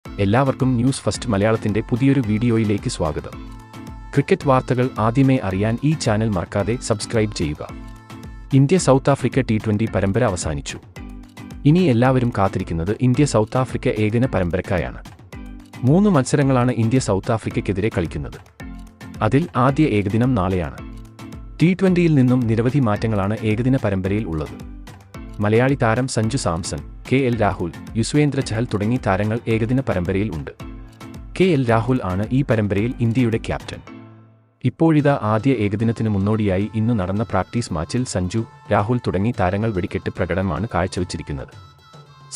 എല്ലാവർക്കും news first മലയാളത്തിന്റെ പുതിയൊരു വീഡിയോയിലേക്ക് സ്വാഗതം. ക്രിക്കറ്റ് വാർത്തകൾ ആദ്യമേ അറിയാൻ ഈ ചാനൽ മറക്കാതെ സബ്സ്ക്രൈബ് ചെയ്യുക. ഇന്ത്യ സൗത്ത് ആഫ്രിക്ക T20 പരമ്പര അവസാനിച്ചു. ഇനി എല്ലാവരും കാത്തിരിക്കുന്നത് ഇന്ത്യ സൗത്ത് ആഫ്രിക്ക ഏകദിന പരമ്പരക്കായാണ്. 3 മത്സരങ്ങളാണ് ഇന്ത്യ സൗത്ത് ആഫ്രിക്കയ്ക്കെതിരെ കളിക്കുന്നത്. അതിൽ ആദ്യ ഏകദിനം നാളെയാണ്. T20യിൽ നിന്നും നിരവധി മാറ്റങ്ങളാണ് ഏകദിന പരമ്പരയിൽ ഉള്ളത്. മലയാളി താരം സഞ്ജു സാംസൺ, KL രാഹുൽ, യുസ്വേന്ദ്ര ചഹൽ തുടങ്ങി താരങ്ങൾ ഏകദിന പരമ്പരയിൽ ഉണ്ട്. KL രാഹുൽ ആണ് ഈ പരമ്പരയിൽ ഇന്ത്യയുടെ ക്യാപ്റ്റൻ. ഇപ്പോഴിതാ ആദ്യ ഏകദിനത്തിന് മുന്നോടിയായി ഇന്നു നടന്ന പ്രാക്ടീസ് മാച്ചിൽ സഞ്ജു, രാഹുൽ തുടങ്ങി താരങ്ങൾ വെടിക്കെട്ട് പ്രകടനമാണ് കാഴ്ചവെച്ചിരിക്കുന്നത്.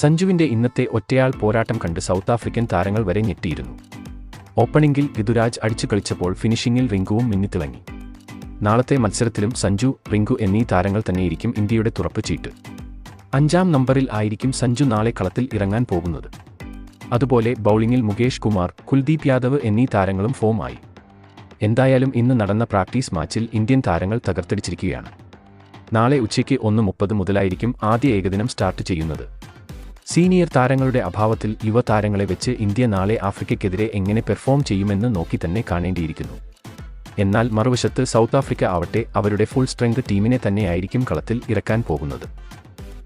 സഞ്ജുവിന്റെ ഇന്നത്തെ ഒറ്റയാൾ പോരാട്ടം കണ്ട് സൗത്ത് ആഫ്രിക്കൻ താരങ്ങൾ വരെ ഞെട്ടിയിരുന്നു. ഓപ്പണിംഗിൽ ഋതുരാജ് അടിച്ചു കളിച്ചപ്പോൾ ഫിനിഷിംഗിൽ റിങ്കുവും മിന്നിത്തിളങ്ങി. നാളത്തെ മത്സരത്തിലും സഞ്ജു, റിങ്കു എന്നീ താരങ്ങൾ തന്നെയായിരിക്കും ഇന്ത്യയുടെ തുറപ്പ് ചീട്ട്. 5-ാം നമ്പറിൽ ആയിരിക്കും സഞ്ജു നാളെ കളത്തിൽ ഇറങ്ങാൻ പോകുന്നത്. അതുപോലെ ബൗളിംഗിൽ മുകേഷ് കുമാർ, കുൽദീപ് യാദവ് എന്നീ താരങ്ങളും ഫോമായി. എന്തായാലും ഇന്ന് നടന്ന പ്രാക്ടീസ് മാച്ചിൽ ഇന്ത്യൻ താരങ്ങൾ തകർത്തടിച്ചിരിക്കുകയാണ്. നാളെ ഉച്ചയ്ക്ക് 1:30 മുതലായിരിക്കും ആദ്യ ഏകദിനം സ്റ്റാർട്ട് ചെയ്യുന്നത്. സീനിയർ താരങ്ങളുടെ അഭാവത്തിൽ യുവ താരങ്ങളെ വെച്ച് ഇന്ത്യ നാളെ ആഫ്രിക്കയ്ക്കെതിരെ എങ്ങനെ പെർഫോം ചെയ്യുമെന്ന് നോക്കി തന്നെ കാണേണ്ടിയിരിക്കുന്നു. എന്നാൽ മറുവശത്ത് സൗത്ത് ആഫ്രിക്ക ആവട്ടെ അവരുടെ ഫുൾ സ്ട്രെങ്ത് ടീമിനെ തന്നെയായിരിക്കും കളത്തിൽ ഇറക്കാൻ പോകുന്നത്.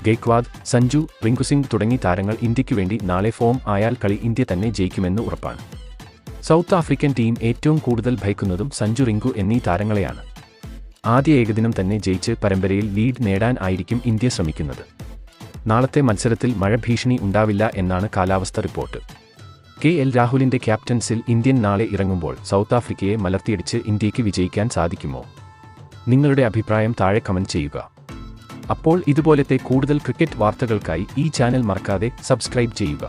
ഗെയ്ക്വാദ്, സഞ്ജു, റിങ്കു സിംഗ് തുടങ്ങി താരങ്ങൾ ഇന്ത്യയ്ക്കു വേണ്ടി നാളെ ഫോം ആയാൽ കളി ഇന്ത്യ തന്നെ ജയിക്കുമെന്ന് ഉറപ്പാണ്. സൗത്ത് ആഫ്രിക്കൻ ടീം ഏറ്റവും കൂടുതൽ ഭയക്കുന്നതും സഞ്ജു, റിങ്കു എന്നീ താരങ്ങളെയാണ്. ആദ്യ ഏകദിനം തന്നെ ജയിച്ച് പരമ്പരയിൽ ലീഡ് നേടാൻ ആയിരിക്കും ഇന്ത്യ ശ്രമിക്കുന്നത്. നാളത്തെ മത്സരത്തിൽ മഴ ഭീഷണി ഉണ്ടാവില്ല എന്നാണ് കാലാവസ്ഥ റിപ്പോർട്ട്. KL രാഹുലിന്റെ ക്യാപ്റ്റൻസിൽ ഇന്ത്യൻ നാളെ ഇറങ്ങുമ്പോൾ സൗത്ത് ആഫ്രിക്കയെ മലർത്തിയടിച്ച് ഇന്ത്യയ്ക്ക് വിജയിക്കാൻ സാധിക്കുമോ? നിങ്ങളുടെ അഭിപ്രായം താഴെ കമന്റ് ചെയ്യുക. അപ്പോൾ ഇതുപോലത്തെ കൂടുതൽ ക്രിക്കറ്റ് വാർത്തകൾക്കായി ഈ ചാനൽ മറക്കാതെ സബ്സ്ക്രൈബ് ചെയ്യുക.